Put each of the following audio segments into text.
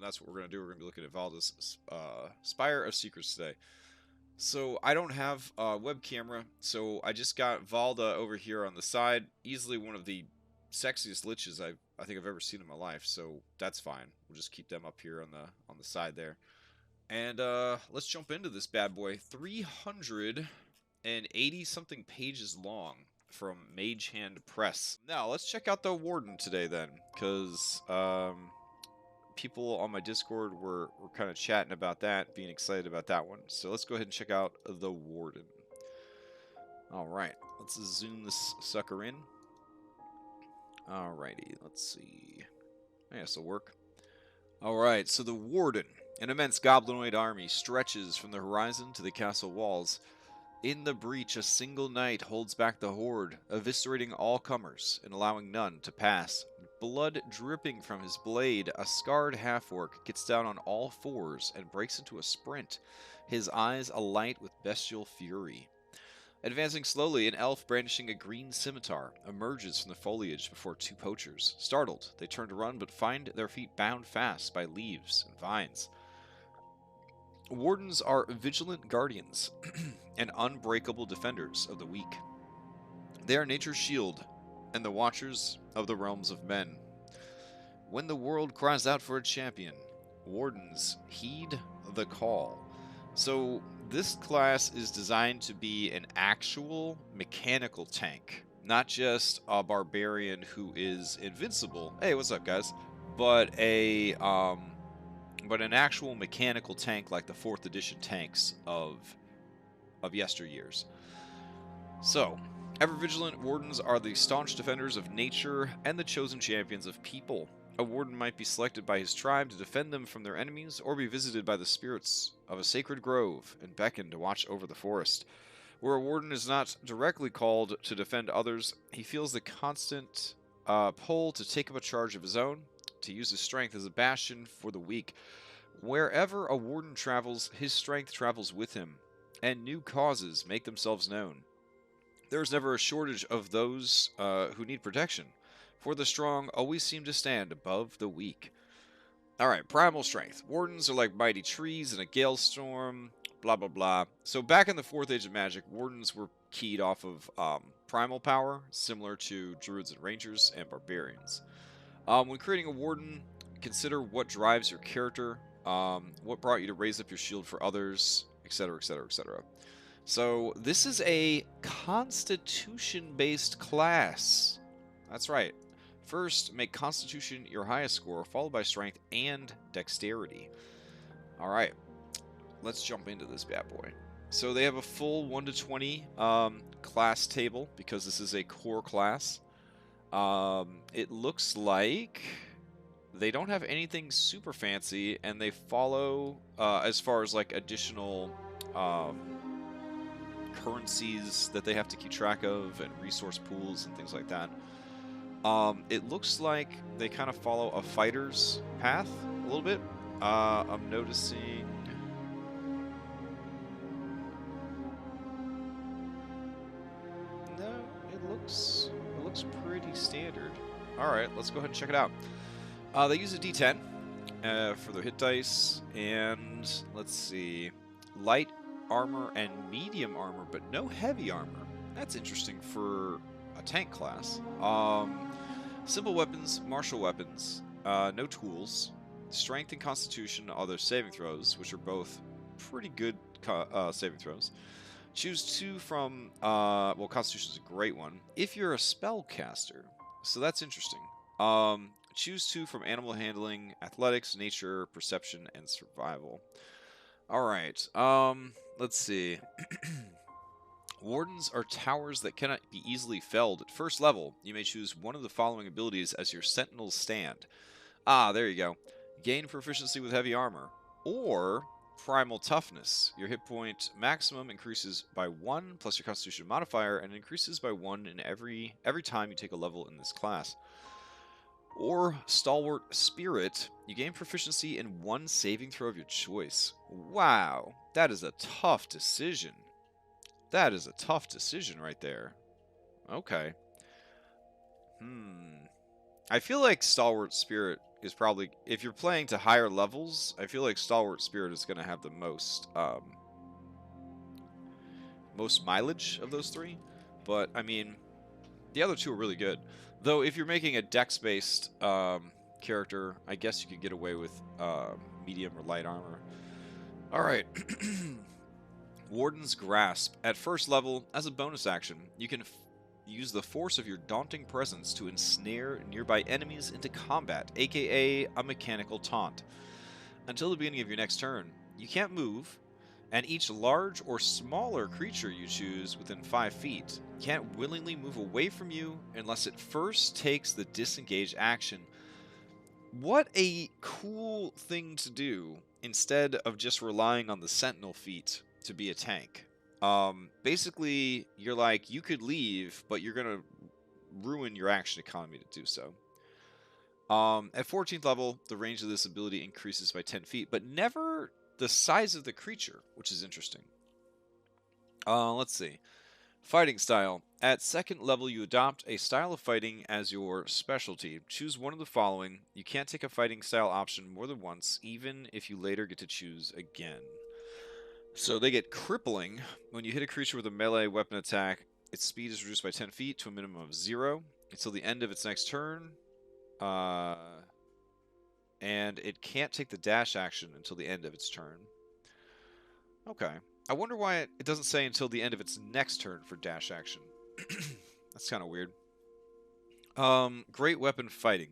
That's what we're going to do. We're going to be looking at Valda's Spire of Secrets today. So I don't have a web camera, so I just got Valda over here on the side. Easily one of the sexiest liches I think I've ever seen in my life, so that's fine. We'll just keep them up here on the side there. And let's jump into this bad boy. 380 something pages long from Mage Hand Press. Now let's check out the Warden today then, because people on my Discord were kind of chatting about that, being excited about that one. So let's go ahead and check out the Warden. Alright, let's zoom this sucker in. Alrighty, let's see. Yeah, this will work. Alright, so the Warden. An immense goblinoid army stretches from the horizon to the castle walls. In the breach, a single knight holds back the horde, eviscerating all comers and allowing none to pass. Blood dripping from his blade, a scarred half-orc gets down on all fours and breaks into a sprint, his eyes alight with bestial fury. Advancing slowly, an elf brandishing a green scimitar emerges from the foliage before two poachers. Startled, they turn to run but find their feet bound fast by leaves and vines. Wardens are vigilant guardians and unbreakable defenders of the weak. They are nature's shield and the watchers of the realms of men. When the world cries out for a champion, Wardens heed the call. So this class is designed to be an actual mechanical tank, not just a barbarian who is invincible. Hey, what's up, guys? But an actual mechanical tank like the 4th edition tanks of yesteryears. So, ever vigilant Wardens are the staunch defenders of nature and the chosen champions of people. A Warden might be selected by his tribe to defend them from their enemies, or be visited by the spirits of a sacred grove and beckoned to watch over the forest. Where a Warden is not directly called to defend others, he feels the constant pull to take up a charge of his own, to use his strength as a bastion for the weak. Wherever a Warden travels, his strength travels with him, and new causes make themselves known. There is never a shortage of those who need protection, for the strong always seem to stand above the weak. Alright, primal strength. Wardens are like mighty trees in a gale storm, blah blah blah. So back in the 4th Age of Magic, Wardens were keyed off of primal power, similar to Druids and Rangers and Barbarians. When creating a Warden, consider what drives your character, what brought you to raise up your shield for others, etc, etc, etc. So this is a Constitution-based class. That's right. First, make Constitution your highest score, followed by Strength and Dexterity. Alright, let's jump into this bad boy. So they have a full 1 to 20 class table, because this is a core class. It looks like they don't have anything super fancy, and they follow, as far as like additional currencies that they have to keep track of, and resource pools and things like that. It looks like they kind of follow a fighter's path a little bit. I'm noticing... No, it looks pretty standard. Alright, let's go ahead and check it out. They use a D10 for their hit dice, and let's see, light armor and medium armor, but no heavy armor. That's interesting for a tank class. Simple weapons, martial weapons, no tools. Strength and Constitution are their saving throws, which are both pretty good saving throws. Choose 2 from, well, Constitution is a great one, if you're a spellcaster. So that's interesting. Choose 2 from Animal Handling, Athletics, Nature, Perception, and Survival. Alright, let's see. Wardens are towers that cannot be easily felled. At first level, you may choose one of the following abilities as your Sentinel's stand. Ah, there you go. Gain proficiency with heavy armor. Or Primal Toughness. Your hit point maximum increases by 1 plus your Constitution modifier, and increases by 1 in every time you take a level in this class. Or Stalwart Spirit. You gain proficiency in 1 saving throw of your choice. Wow, that is a tough decision. That is a tough decision right there. Okay. I feel like Stalwart Spirit is probably, if you're playing to higher levels, I feel like Stalwart Spirit is going to have the most most mileage of those three. But I mean, the other two are really good. Though if you're making a dex-based character, I guess you could get away with medium or light armor. All right. Warden's Grasp. At first level, as a bonus action, you can use the force of your daunting presence to ensnare nearby enemies into combat, aka a mechanical taunt. Until the beginning of your next turn, you can't move, and each large or smaller creature you choose within 5 feet can't willingly move away from you unless it first takes the disengage action. What a cool thing to do instead of just relying on the Sentinel feat to be a tank. Basically, you're like, you could leave, but you're going to ruin your action economy to do so. At 14th level, the range of this ability increases by 10 feet, but never the size of the creature, which is interesting. Let's see. Fighting style. At 2nd level, you adopt a style of fighting as your specialty. Choose one of the following. You can't take a fighting style option more than once, even if you later get to choose again. So they get crippling. When you hit a creature with a melee weapon attack, its speed is reduced by 10 feet to a minimum of 0 until the end of its next turn. And it can't take the dash action until the end of its turn. Okay. I wonder why it doesn't say until the end of its next turn for dash action. That's kind of weird. Great weapon fighting.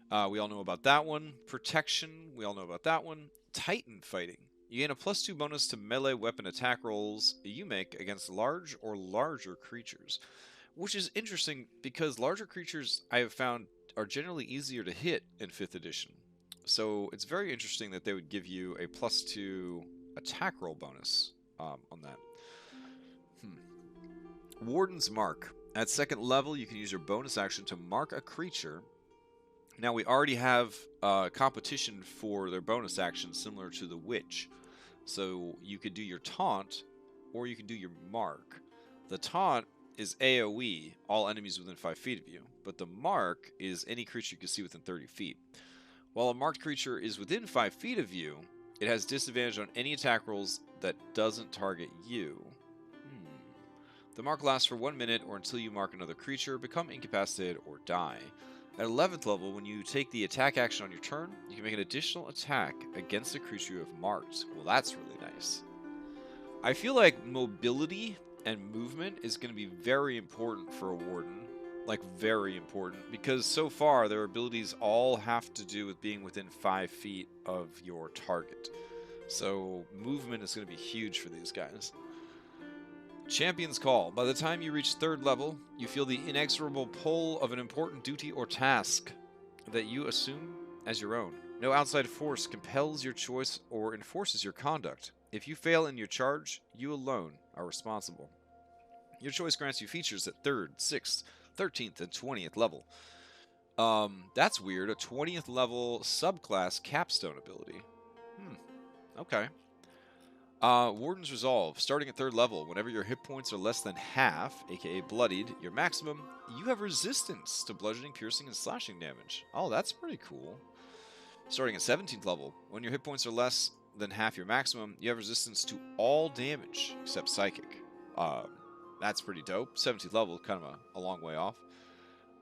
We all know about that one. Protection. We all know about that one. Titan fighting. You gain a +2 bonus to melee weapon attack rolls you make against large or larger creatures. Which is interesting because larger creatures I have found are generally easier to hit in 5th edition. So it's very interesting that they would give you a +2 attack roll bonus on that. Warden's Mark. At 2nd level, you can use your bonus action to mark a creature. Now, we already have competition for their bonus action similar to the Witch. So you could do your taunt, or you can do your mark. The taunt is AoE, all enemies within 5 feet of you, but the mark is any creature you can see within 30 feet. While a marked creature is within 5 feet of you, it has disadvantage on any attack rolls that doesn't target you. The mark lasts for 1 minute or until you mark another creature, become incapacitated, or die. At 11th level, when you take the attack action on your turn, you can make an additional attack against a creature you have marked. Well, that's really nice. I feel like mobility and movement is going to be very important for a Warden. Like, very important. Because so far, their abilities all have to do with being within 5 feet of your target. So, movement is going to be huge for these guys. Champion's Call. By the time you reach 3rd level, you feel the inexorable pull of an important duty or task that you assume as your own. No outside force compels your choice or enforces your conduct. If you fail in your charge, you alone are responsible. Your choice grants you features at 3rd, 6th, 13th, and 20th level. That's weird. A 20th level subclass capstone ability. Okay. Warden's Resolve. Starting at 3rd level, whenever your hit points are less than half, aka bloodied, your maximum, you have resistance to bludgeoning, piercing, and slashing damage. Oh, that's pretty cool. Starting at 17th level, when your hit points are less than half your maximum, you have resistance to all damage except psychic. That's pretty dope. 17th level, kind of a long way off.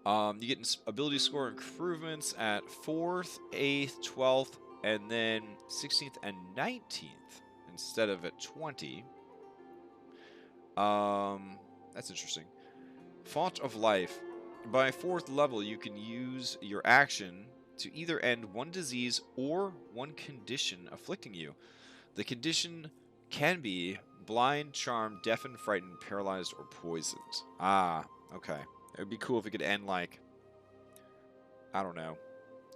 You get ability score improvements at 4th, 8th, 12th, and then 16th and 19th. Instead of at 20. That's interesting. Font of Life. By 4th level, you can use your action to either end one disease or one condition afflicting you. The condition can be blind, charmed, deafened, frightened, paralyzed, or poisoned. Ah, okay. It would be cool if it could end like, I don't know,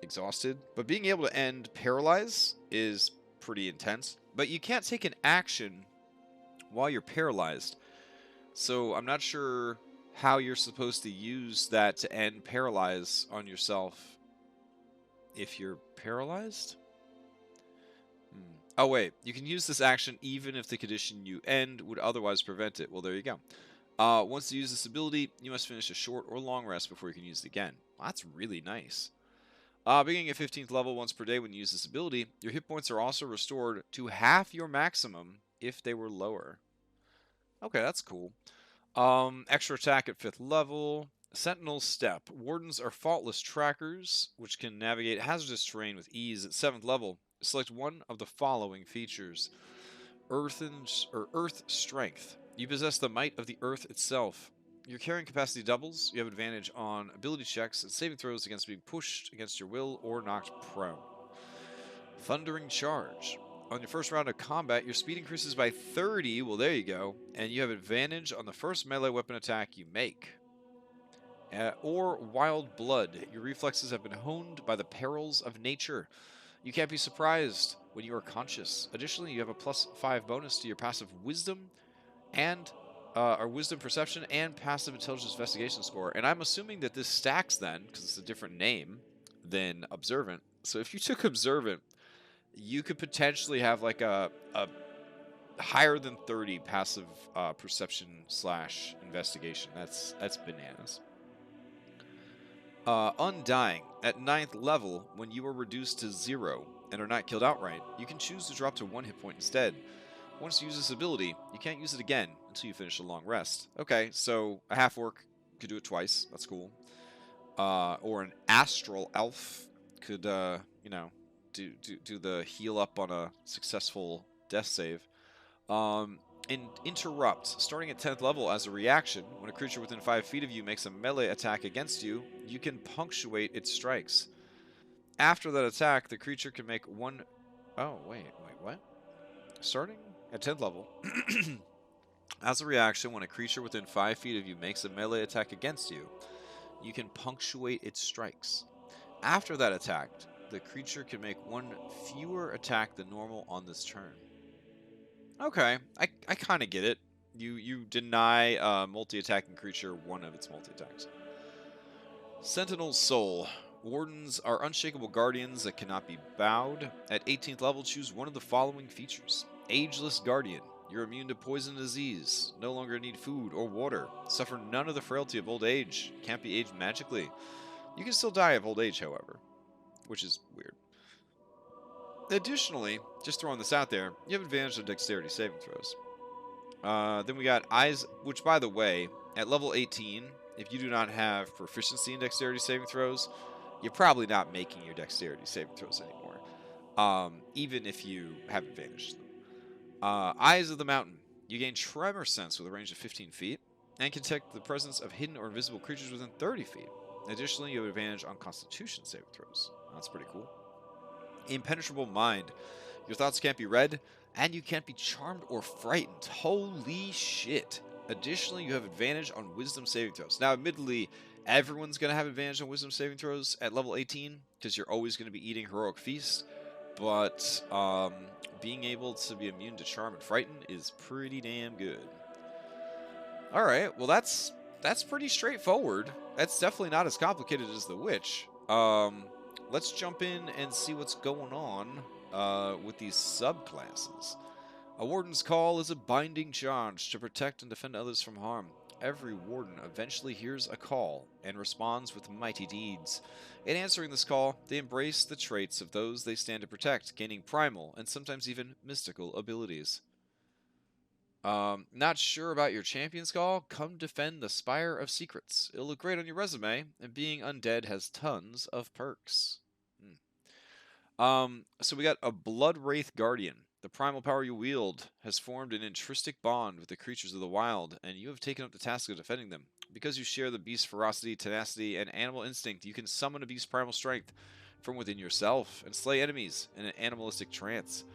exhausted. But being able to end paralyzed is pretty intense. But you can't take an action while you're paralyzed. So I'm not sure how you're supposed to use that to end paralyze on yourself if you're paralyzed. Oh, wait. You can use this action even if the condition you end would otherwise prevent it. Well, there you go. Once you use this ability, you must finish a short or long rest before you can use it again. Well, that's really nice. Beginning at 15th level once per day when you use this ability, your hit points are also restored to half your maximum if they were lower. Okay, that's cool. Extra attack at 5th level. Sentinel Step. Wardens are faultless trackers, which can navigate hazardous terrain with ease. At 7th level, select one of the following features. Earth Strength. You possess the might of the earth itself. Your carrying capacity doubles. You have advantage on ability checks and saving throws against being pushed against your will or knocked prone. Thundering Charge. On your first round of combat, your speed increases by 30. Well, there you go. And you have advantage on the first melee weapon attack you make. Or Wild Blood. Your reflexes have been honed by the perils of nature. You can't be surprised when you are conscious. Additionally, you have a +5 bonus to your passive wisdom and or wisdom perception and passive intelligence investigation score. And I'm assuming that this stacks then, because it's a different name than observant. So if you took observant, you could potentially have like a higher than 30 passive perception / investigation. That's bananas. Undying. At 9th level, when you are reduced to 0 and are not killed outright, you can choose to drop to 1 hit point instead. Once you use this ability, you can't use it again until you finish a long rest. Okay, so a half-orc could do it twice. That's cool. Or an astral elf could, you know, do the heal up on a successful death save. Interrupt. Starting at 10th level as a reaction, when a creature within 5 feet of you makes a melee attack against you, you can punctuate its strikes. After that attack, the creature can make one... Oh, wait, what? Starting at 10th level, as a reaction, when a creature within 5 feet of you makes a melee attack against you, you can punctuate its strikes. After that attack, the creature can make one fewer attack than normal on this turn. Okay, I kind of get it. You deny multi-attacking creature one of its multi-attacks. Sentinel Soule. Wardens are unshakable guardians that cannot be bowed. At 18th level, choose one of the following features. Ageless Guardian. You're immune to poison and disease. No longer need food or water. Suffer none of the frailty of old age. Can't be aged magically. You can still die of old age, however, which is weird. Additionally, just throwing this out there, you have advantage on dexterity saving throws. Then we got Eyes, which, by the way, at level 18, if you do not have proficiency in dexterity saving throws, you're probably not making your dexterity saving throws anymore, even if you have advantage to them. Eyes of the Mountain. You gain Tremor Sense with a range of 15 feet, and can detect the presence of hidden or invisible creatures within 30 feet. Additionally, you have advantage on Constitution saving throws. That's pretty cool. Impenetrable Mind. Your thoughts can't be read, and you can't be charmed or frightened. Holy shit. Additionally, you have advantage on Wisdom saving throws. Now, admittedly, everyone's going to have advantage on Wisdom saving throws at level 18, because you're always going to be eating Heroic Feast, but being able to be immune to Charm and Frighten is pretty damn good. Alright, well that's pretty straightforward. That's definitely not as complicated as the Witch. Let's jump in and see what's going on with these subclasses. A Warden's Call is a binding charge to protect and defend others from harm. Every Warden eventually hears a call and responds with mighty deeds. In answering this call, they embrace the traits of those they stand to protect, gaining primal and sometimes even mystical abilities. Not sure about your champion's call? Come defend the Spire of Secrets. It'll look great on your resume, and being undead has tons of perks. So we got a Blood Wraith Guardian. The primal power you wield has formed an intrinsic bond with the creatures of the wild, and you have taken up the task of defending them. Because you share the beast's ferocity, tenacity, and animal instinct, you can summon a beast's primal strength from within yourself and slay enemies in an animalistic trance.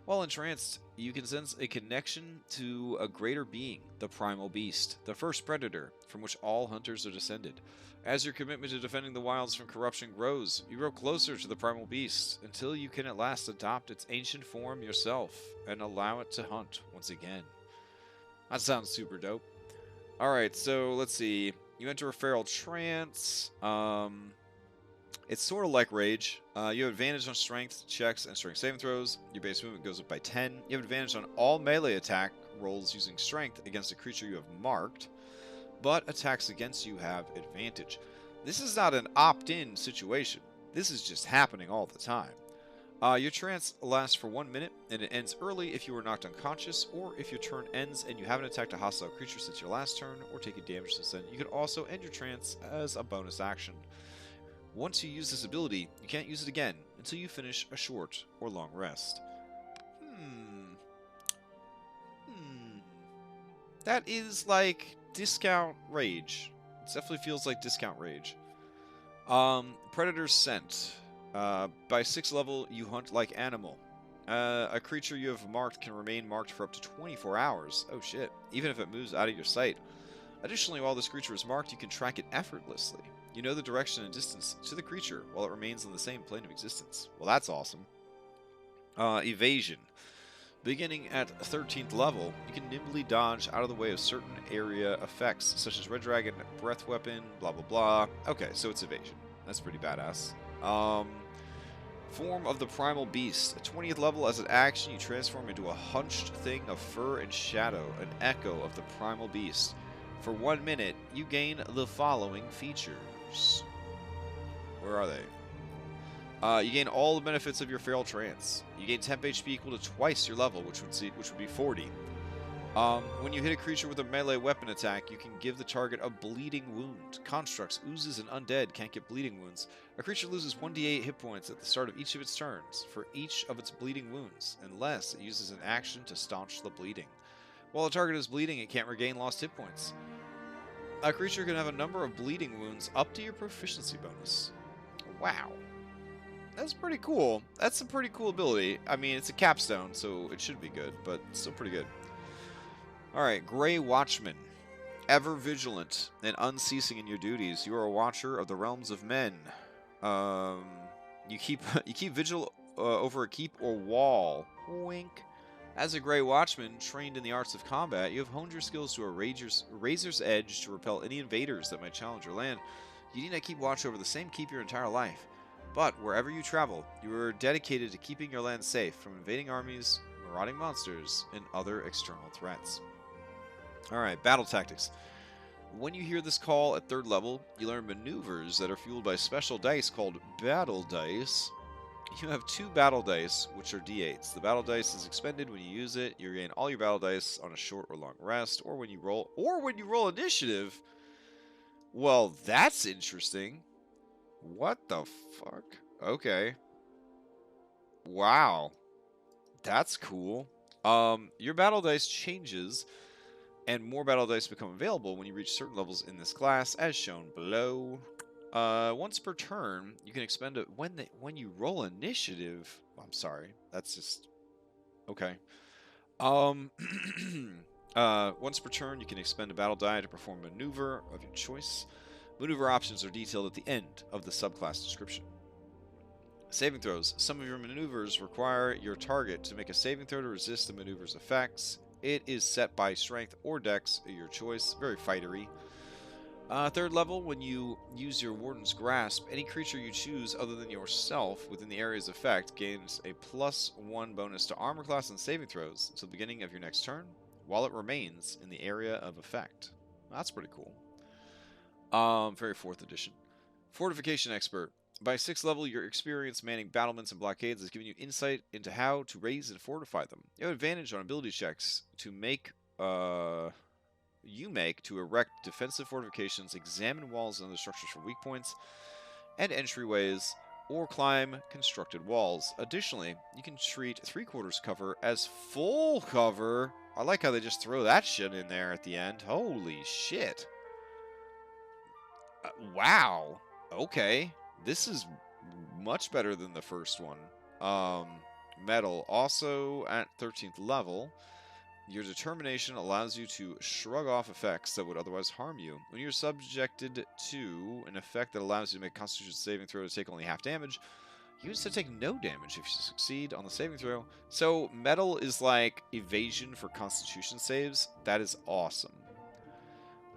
While entranced, you can sense a connection to a greater being, the primal beast, the first predator from which all hunters are descended. As your commitment to defending the wilds from corruption grows, you grow closer to the primal beast until you can at last adopt its ancient form yourself and allow it to hunt once again. That sounds super dope. Alright, so let's see. You enter a feral trance. It's sort of like Rage. You have advantage on strength checks and strength saving throws. Your base movement goes up by 10. You have advantage on all melee attack rolls using strength against a creature you have marked, but attacks against you have advantage. This is not an opt-in situation. This is just happening all the time. Your trance lasts for 1 minute, and it ends early if you are knocked unconscious, or if your turn ends and you haven't attacked a hostile creature since your last turn, or taken damage since then. You can also end your trance as a bonus action. Once you use this ability, you can't use it again until you finish a short or long rest. That is like discount rage. It definitely feels like discount rage. Predator's Scent. By 6th level, you hunt like animal. A creature you have marked can remain marked for up to 24 hours. Oh shit. Even if it moves out of your sight. Additionally, while this creature is marked, you can track it effortlessly. You know the direction and distance to the creature while it remains in the same plane of existence. Well, that's awesome. Evasion. Beginning at 13th level, you can nimbly dodge out of the way of certain area effects, such as Red Dragon, Breath Weapon, blah blah blah. Okay, so it's evasion. That's pretty badass. Form of the Primal Beast. At 20th level, as an action, you transform into a hunched thing of fur and shadow, an echo of the Primal Beast. For 1 minute, you gain the following features. Where are they? You gain all the benefits of your feral trance. You gain temp HP equal to twice your level, which would be 40. When you hit a creature with a melee weapon attack, you can give the target a bleeding wound. Constructs, oozes, and undead can't get bleeding wounds. A creature loses 1d8 hit points at the start of each of its turns for each of its bleeding wounds, unless it uses an action to staunch the bleeding. While the target is bleeding, it can't regain lost hit points. A creature can have a number of bleeding wounds up to your proficiency bonus. Wow. That's pretty cool. That's a pretty cool ability. I mean, it's a capstone, so it should be good, but still pretty good. Alright, Grey Watchman. Ever vigilant and unceasing in your duties, you are a watcher of the realms of men. You keep vigil over a keep or wall. Wink. As a Grey Watchman, trained in the arts of combat, you have honed your skills to a razor's edge to repel any invaders that might challenge your land. You need not keep watch over the same keep your entire life. But wherever you travel, you are dedicated to keeping your land safe from invading armies, marauding monsters, and other external threats. Alright, battle tactics. When you hear this call at 3rd level, you learn maneuvers that are fueled by special dice called battle dice. You have 2 battle dice, which are d8s. The battle dice is expended when you use it. You gain all your battle dice on a short or long rest, or when you roll initiative. Well, that's interesting. What the fuck? Okay. Wow. That's cool. Your battle dice changes, and more battle dice become available when you reach certain levels in this class, as shown below. Once per turn, you can expend it when you roll initiative. I'm sorry, that's just okay. Once per turn, you can expend a battle die to perform a maneuver of your choice. Maneuver options are detailed at the end of the subclass description. Saving throws. Some of your maneuvers require your target to make a saving throw to resist the maneuver's effects. It is set by strength or dex, your choice. Very fightery. 3rd level, when you use your Warden's Grasp, any creature you choose other than yourself within the area's effect gains a +1 bonus to armor class and saving throws until the beginning of your next turn, while it remains in the area of effect. That's pretty cool. Very 4th edition. Fortification Expert. By 6th level, your experience manning battlements and blockades has given you insight into how to raise and fortify them. You have advantage on ability checks to make to erect defensive fortifications, examine walls and other structures for weak points and entryways, or climb constructed walls. Additionally, you can treat 3/4 cover as full cover. I like how they just throw that shit in there at the end. Holy shit. Wow. Okay. This is much better than the first one. Metal. Also at 13th level, your determination allows you to shrug off effects that would otherwise harm you. When you're subjected to an effect that allows you to make a Constitution saving throw to take only half damage, you instead take no damage if you succeed on the saving throw. So metal is like evasion for Constitution saves. That is awesome.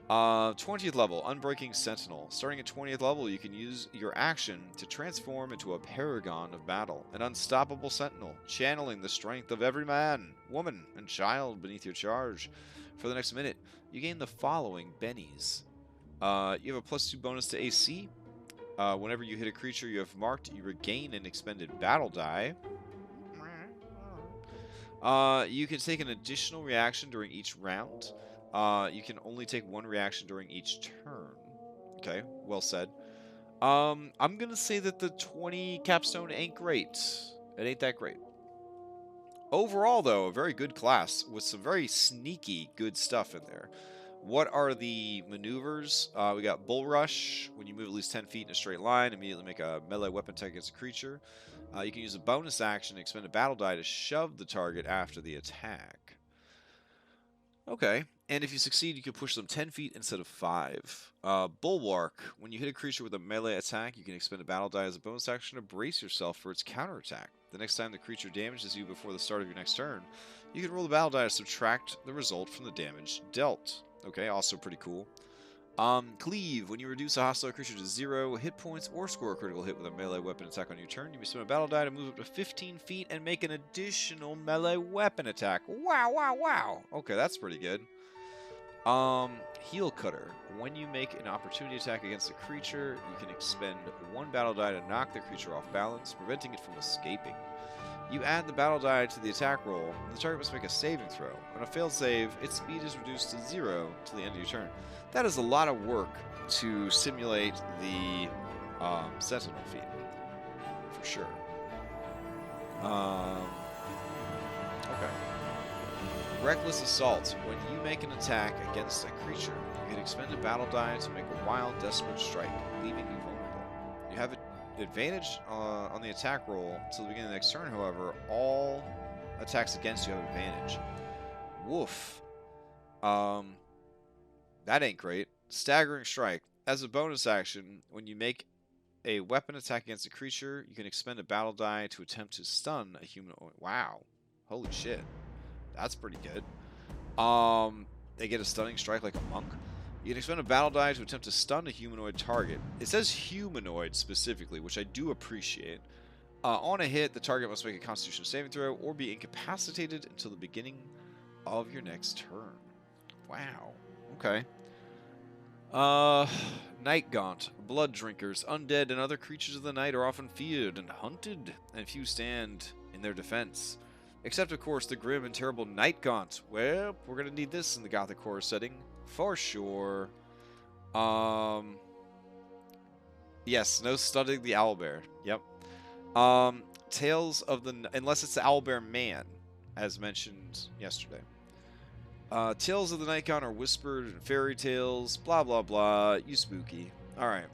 20th level, Unbreaking Sentinel. Starting at 20th level, you can use your action to transform into a paragon of battle, an unstoppable sentinel, channeling the strength of every man, woman, and child beneath your charge. For the next minute, you gain the following bennies. You have a +2 bonus to AC, Whenever you hit a creature you have marked, you regain an expended battle die. You can take an additional reaction during each round. You can only take one reaction during each turn. Okay, well said. I'm gonna say that the 20 capstone ain't great. It ain't that great. Overall, though, a very good class with some very sneaky good stuff in there. What are the maneuvers? We got Bull Rush. When you move at least 10 feet in a straight line, immediately make a melee weapon attack against a creature. You can use a bonus action to expend a battle die to shove the target after the attack. Okay, and if you succeed, you can push them 10 feet instead of 5. Bulwark. When you hit a creature with a melee attack, you can expend a battle die as a bonus action to brace yourself for its counterattack. The next time the creature damages you before the start of your next turn, you can roll the battle die to subtract the result from the damage dealt. Okay, also pretty cool. Cleave. When you reduce a hostile creature to 0 hit points or score a critical hit with a melee weapon attack on your turn, you may spend a battle die to move up to 15 feet and make an additional melee weapon attack. Wow, wow, wow. Okay, that's pretty good. Heel Cutter. When you make an opportunity attack against a creature, you can expend one battle die to knock the creature off balance, preventing it from escaping. You add the battle die to the attack roll, and the target must make a saving throw. On a failed save, its speed is reduced to 0 until the end of your turn. That is a lot of work to simulate the Sentinel feat, for sure. Okay. Reckless Assault. When you make an attack against a creature, you can expend a battle die to make a wild, desperate strike, leaving you vulnerable. You have an advantage on the attack roll until the beginning of the next turn, however. All attacks against you have advantage. Woof. That ain't great. Staggering Strike. As a bonus action, when you make a weapon attack against a creature, you can expend a battle die to attempt to stun a humanoid. Wow. Holy shit. That's pretty good. They get a stunning strike like a monk. You can expend a battle die to attempt to stun a humanoid target. It says humanoid specifically, which I do appreciate. On a hit, the target must make a Constitution saving throw or be incapacitated until the beginning of your next turn. Wow. Okay. Night Gaunt. Blood drinkers, undead, and other creatures of the night are often feared and hunted, and few stand in their defense. Except, of course, the grim and terrible Night Gaunt. Well, we're going to need this in the Gothic horror setting, for sure. Yes, no studying the owlbear. Yep. Tales of the... Unless it's the owlbear man, as mentioned yesterday. Tales of the Night Gaunt are whispered and fairy tales, blah, blah, blah. You spooky. Alright.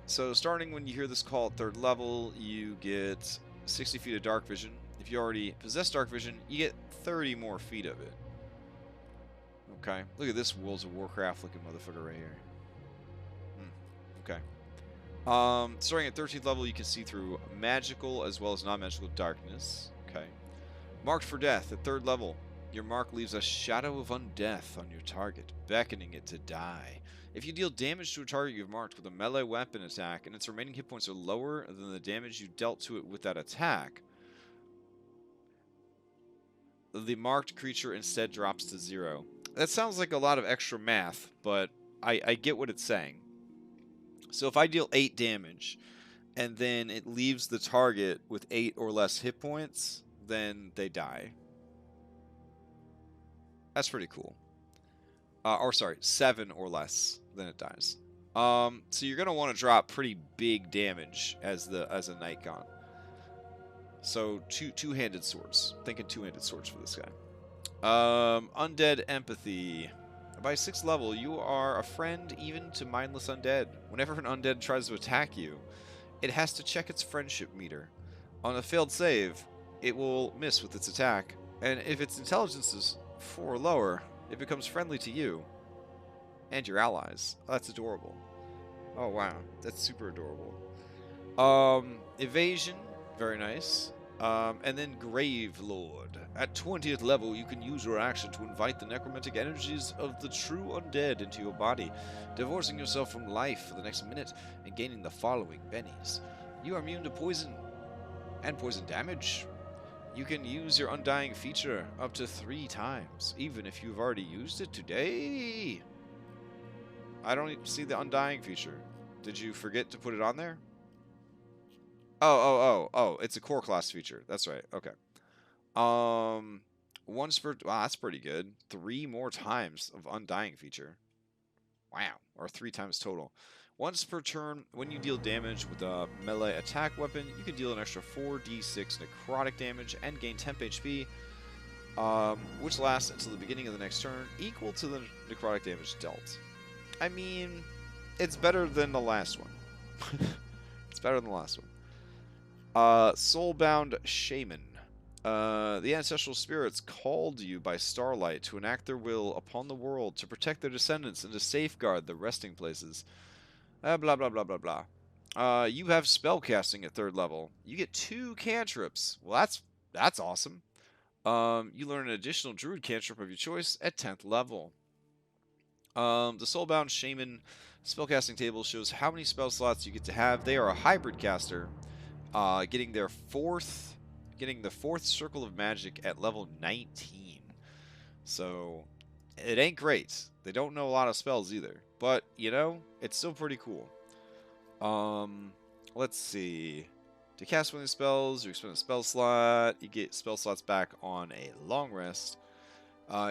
So, starting when you hear this call at 3rd level, you get 60 feet of dark vision. If you already possess dark vision, you get 30 more feet of it. Okay. Look at this Worlds of Warcraft looking motherfucker right here. Okay. Starting at 13th level, you can see through magical as well as non-magical darkness. Okay. Marked for death at 3rd level. Your mark leaves a shadow of undeath on your target, beckoning it to die. If you deal damage to a target you've marked with a melee weapon attack, and its remaining hit points are lower than the damage you dealt to it with that attack, the marked creature instead drops to 0. That sounds like a lot of extra math, but I get what it's saying. So if I deal 8 damage, and then it leaves the target with 8 or less hit points, then they die. That's pretty cool. Or sorry, 7 or less, then it dies. So you're gonna want to drop pretty big damage as a Night Gaunt. So two-handed swords. Thinking two-handed swords for this guy. Undead Empathy. By 6th level, you are a friend even to mindless undead. Whenever an undead tries to attack you, it has to check its friendship meter. On a failed save, it will miss with its attack, and if its intelligence is 4 or lower, it becomes friendly to you and your allies. Oh, that's adorable. Oh wow, that's super adorable. Evasion, very nice. And then Grave Lord. At 20th level, you can use your action to invite the necromantic energies of the true undead into your body, divorcing yourself from life for the next minute and gaining the following bennies. You are immune to poison and poison damage. You can use your Undying feature up to 3 times, even if you've already used it today. I don't see the Undying feature. Did you forget to put it on there? Oh, it's a core class feature. That's right. Okay. Once per... Wow, that's pretty good. 3 more times of Undying feature. Wow. Or 3 times total. Once per turn, when you deal damage with a melee attack weapon, you can deal an extra 4d6 necrotic damage and gain temp HP, which lasts until the beginning of the next turn, equal to the necrotic damage dealt. I mean, it's better than the last one. It's better than the last one. Soulbound Shaman. The ancestral spirits called you by starlight to enact their will upon the world, to protect their descendants and to safeguard the resting places. Blah, blah, blah, blah, blah. You have spellcasting at 3rd level. You get 2 cantrips. Well, that's awesome. You learn an additional druid cantrip of your choice at 10th level. The Soulbound Shaman spellcasting table shows how many spell slots you get to have. They are a hybrid caster, getting the 4th circle of magic at level 19. So it ain't great. They don't know a lot of spells either, but you know, it's still pretty cool. Let's see. To cast one of these spells, you expend a spell slot. You get spell slots back on a long rest.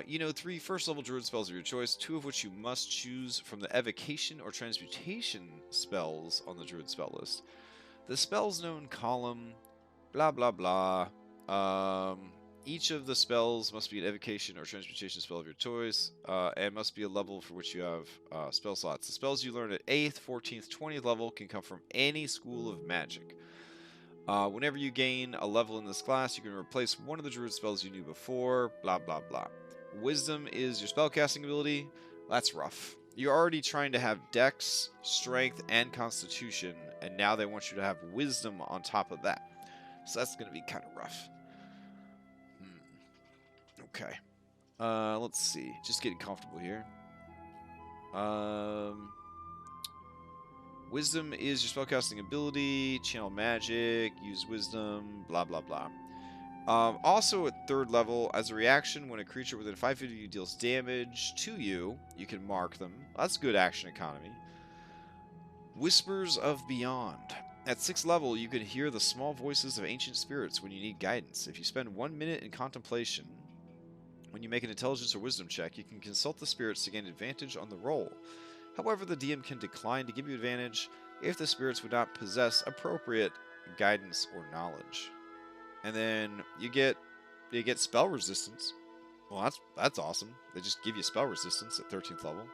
You know 3 first-level druid spells of your choice, 2 of which you must choose from the evocation or transmutation spells on the druid spell list. The spells known column, blah blah blah. Each of the spells must be an evocation or transmutation spell of your choice, and must be a level for which you have spell slots. The spells you learn at 8th, 14th, 20th level can come from any school of magic. Whenever you gain a level in this class, you can replace one of the druid spells you knew before, blah blah blah. Wisdom is your spellcasting ability. That's rough. You're already trying to have Dex, Strength, and Constitution, and now they want you to have Wisdom on top of that. So that's going to be kind of rough. Okay. Let's see. Just getting comfortable here. Wisdom is your spellcasting ability. Channel magic. Use wisdom. Blah, blah, blah. Also at 3rd level, as a reaction, when a creature within 5 feet of you deals damage to you, you can mark them. That's good action economy. Whispers of Beyond. At 6th level, you can hear the small voices of ancient spirits when you need guidance. If you spend 1 minute in contemplation, when you make an intelligence or wisdom check, you can consult the spirits to gain advantage on the roll. However, the DM can decline to give you advantage if the spirits would not possess appropriate guidance or knowledge. And then you get spell resistance. Well, that's awesome. They just give you spell resistance at 13th level.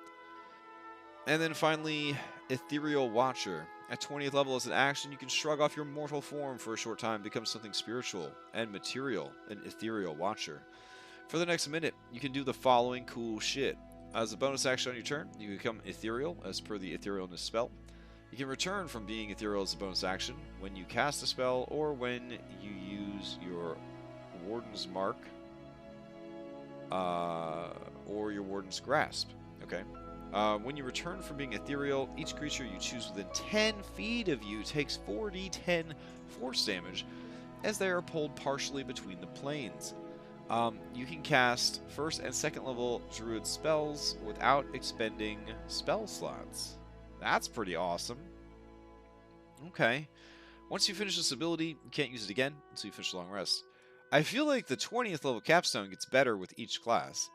And then finally, Ethereal Watcher. At 20th level, as an action, you can shrug off your mortal form for a short time, become something spiritual and material, an Ethereal Watcher. For the next minute, you can do the following cool shit. As a bonus action on your turn, you become ethereal as per the etherealness spell. You can return from being ethereal as a bonus action when you cast a spell or when you use your Warden's Mark or your Warden's Grasp. Okay. When you return from being ethereal, each creature you choose within 10 feet of you takes 4d10 force damage as they are pulled partially between the planes. You can cast 1st and 2nd level druid spells without expending spell slots. That's pretty awesome. Okay. Once you finish this ability, you can't use it again until you finish the long rest. I feel like the 20th level capstone gets better with each class.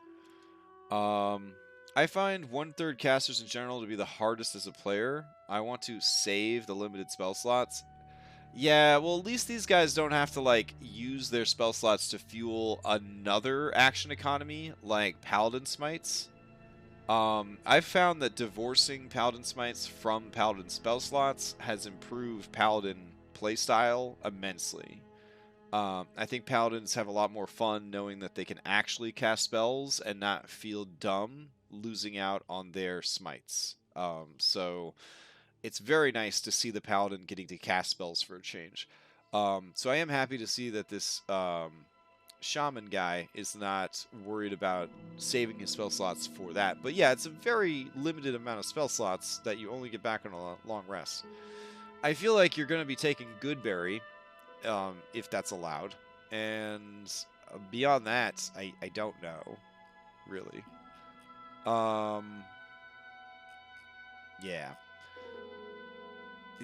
I find 1/3 casters in general to be the hardest as a player. I want to save the limited spell slots. Yeah, well, at least these guys don't have to, like, use their spell slots to fuel another action economy, like Paladin Smites. I've found that divorcing Paladin Smites from Paladin spell slots has improved Paladin playstyle immensely. I think Paladins have a lot more fun knowing that they can actually cast spells and not feel dumb losing out on their smites. So it's very nice to see the Paladin getting to cast spells for a change. So I am happy to see that this Shaman guy is not worried about saving his spell slots for that. But yeah, it's a very limited amount of spell slots that you only get back on a long rest. I feel like you're going to be taking Goodberry, if that's allowed. And beyond that, I don't know, really. Yeah.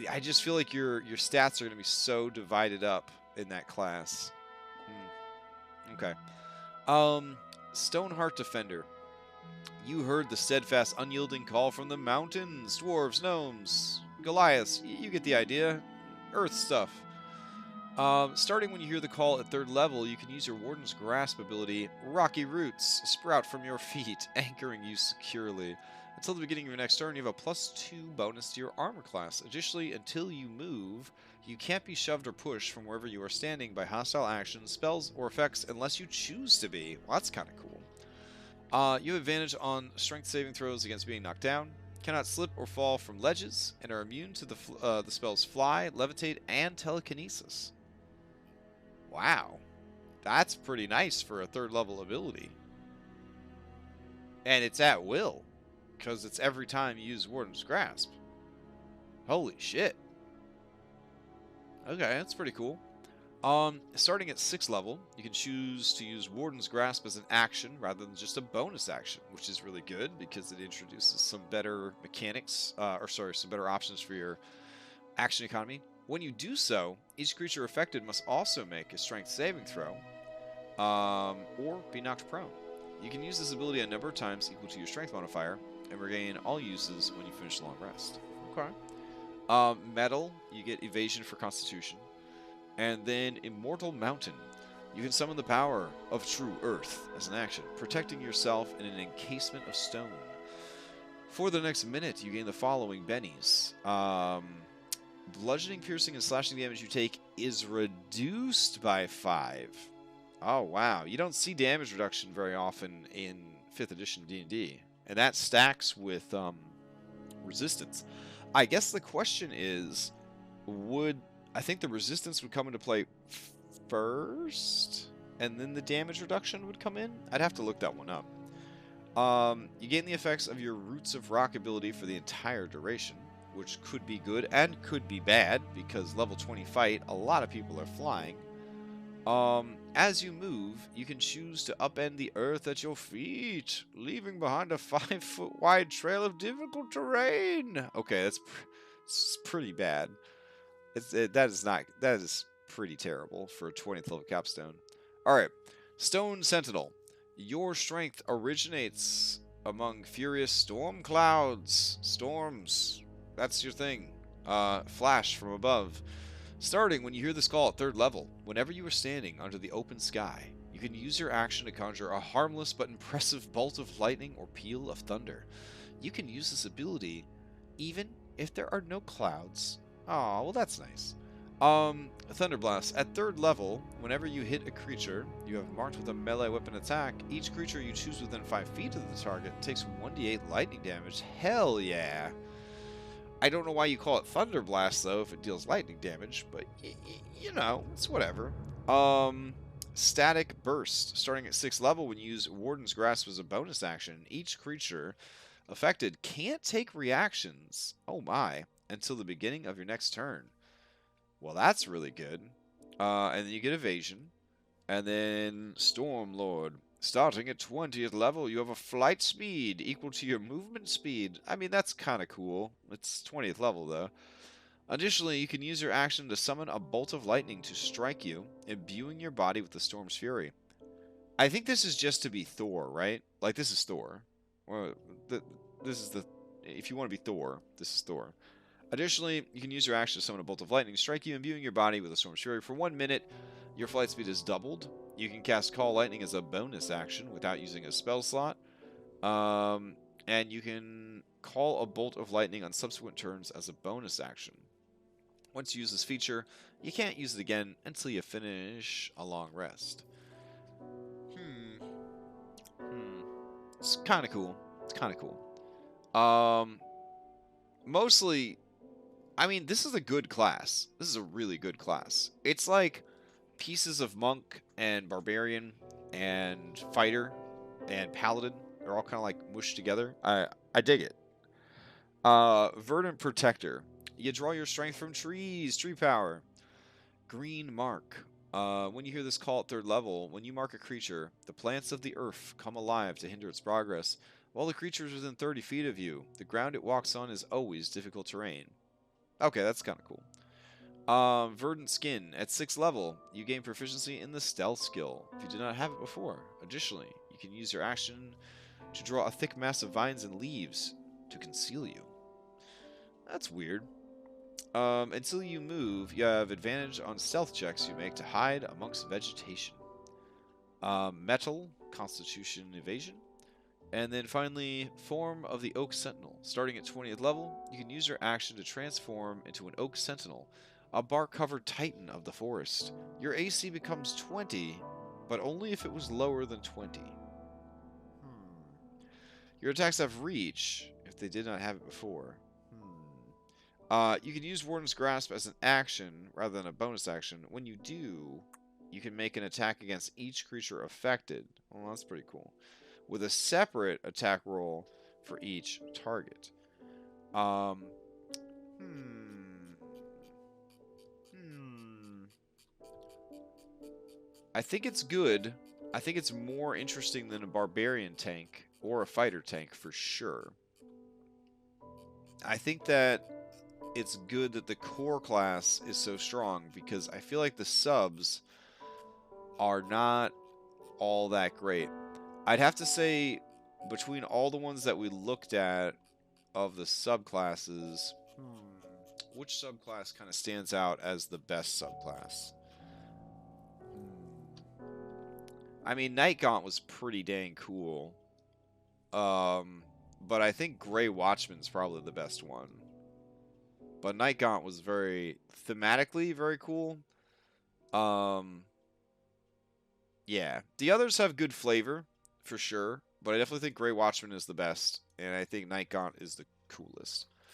I just feel like your stats are going to be so divided up in that class. Okay. Stoneheart Defender. You heard the steadfast, unyielding call from the mountains, dwarves, gnomes, Goliaths. You get the idea. Earth stuff. Starting when you hear the call at 3rd level, you can use your Warden's Grasp ability. Rocky roots sprout from your feet, anchoring you securely. Until the beginning of your next turn, you have a +2 bonus to your armor class. Additionally, until you move, you can't be shoved or pushed from wherever you are standing by hostile actions, spells, or effects unless you choose to be. Well, that's kind of cool. You have advantage on strength saving throws against being knocked down, cannot slip or fall from ledges, and are immune to the spells Fly, Levitate, and Telekinesis. Wow. That's pretty nice for a 3rd level ability. And it's at will, because it's every time you use Warden's Grasp. Holy shit. Okay, that's pretty cool. Starting at 6th level, you can choose to use Warden's Grasp as an action rather than just a bonus action, which is really good because it introduces some better mechanics, some better options for your action economy. When you do so, each creature affected must also make a strength saving throw, or be knocked prone. You can use this ability a number of times equal to your strength modifier, and regain all uses when you finish the long rest. Okay. Metal, you get evasion for Constitution. And then Immortal Mountain. You can summon the power of True Earth as an action, protecting yourself in an encasement of stone. For the next minute, you gain the following bennies. Bludgeoning, piercing, and slashing damage you take is reduced by 5. Oh, wow. You don't see damage reduction very often in 5th edition D&D. And that stacks with resistance. I guess the question is, I think the resistance would come into play first, and then the damage reduction would come in? I'd have to look that one up. You gain the effects of your Roots of Rock ability for the entire duration, which could be good and could be bad, because level 20 fight, a lot of people are flying. As you move, you can choose to upend the earth at your feet, leaving behind a 5-foot wide trail of difficult terrain. Okay, that's pretty bad. That is pretty terrible for a 20th level capstone. Alright, Stone Sentinel. Your strength originates among furious storm clouds. Storms. That's your thing. Flash from above. Starting when you hear this call at 3rd level, whenever you are standing under the open sky, you can use your action to conjure a harmless but impressive bolt of lightning or peal of thunder. You can use this ability even if there are no clouds. Oh, well that's nice. Thunderblast. At 3rd level, whenever you hit a creature you have marked with a melee weapon attack, each creature you choose within 5 feet of the target takes 1d8 lightning damage. Hell yeah. I don't know why you call it Thunderblast, though, if it deals lightning damage, but, you know, it's whatever. Static Burst. Starting at 6th level, when you use Warden's Grasp as a bonus action, each creature affected can't take reactions, oh my, until the beginning of your next turn. Well, that's really good. And then you get Evasion. And then Storm Lord. Starting at 20th level, you have a flight speed equal to your movement speed. I mean, that's kind of cool. It's 20th level, though. Additionally, you can use your action to summon a bolt of lightning to strike you, imbuing your body with the storm's fury. I think this is just to be Thor, right? Like, this is Thor. Well, if you want to be Thor, this is Thor. Additionally, you can use your action to summon a bolt of lightning, strike you, imbuing your body with the storm's fury. For 1 minute, your flight speed is doubled. You can cast Call Lightning as a bonus action without using a spell slot. And you can call a bolt of lightning on subsequent turns as a bonus action. Once you use this feature, you can't use it again until you finish a long rest. It's kind of cool. It's kind of cool. Mostly, I mean, this is a good class. This is a really good class. It's like pieces of Monk and Barbarian and Fighter and Paladin. They're all kind of like mushed together. I dig it. Verdant Protector. You draw your strength from trees. Tree power. Green Mark. When you hear this call at 3rd level, when you mark a creature, the plants of the earth come alive to hinder its progress. While the creature is within 30 feet of you, the ground it walks on is always difficult terrain. Okay, that's kind of cool. Verdant Skin. At 6th level, you gain proficiency in the Stealth skill, if you did not have it before. Additionally, you can use your action to draw a thick mass of vines and leaves to conceal you. That's weird. Until you move, you have advantage on stealth checks you make to hide amongst vegetation. Metal, Constitution Evasion. And then finally, Form of the Oak Sentinel. Starting at 20th level, you can use your action to transform into an Oak Sentinel, a bark-covered titan of the forest. Your AC becomes 20, but only if it was lower than 20. Your attacks have reach, if they did not have it before. You can use Warden's Grasp as an action, rather than a bonus action. When you do, you can make an attack against each creature affected. Well, that's pretty cool. With a separate attack roll for each target. I think it's good. I think it's more interesting than a barbarian tank or a fighter tank for sure. I think that it's good that the core class is so strong because I feel like the subs are not all that great. I'd have to say, between all the ones that we looked at of the subclasses, which subclass kind of stands out as the best subclass? I mean, Gaunt was pretty dang cool. But I think Grey Watchman's probably the best one. But Gaunt was very thematically very cool. Yeah. The others have good flavor, for sure. But I definitely think Grey Watchman is the best. And I think Gaunt is the coolest.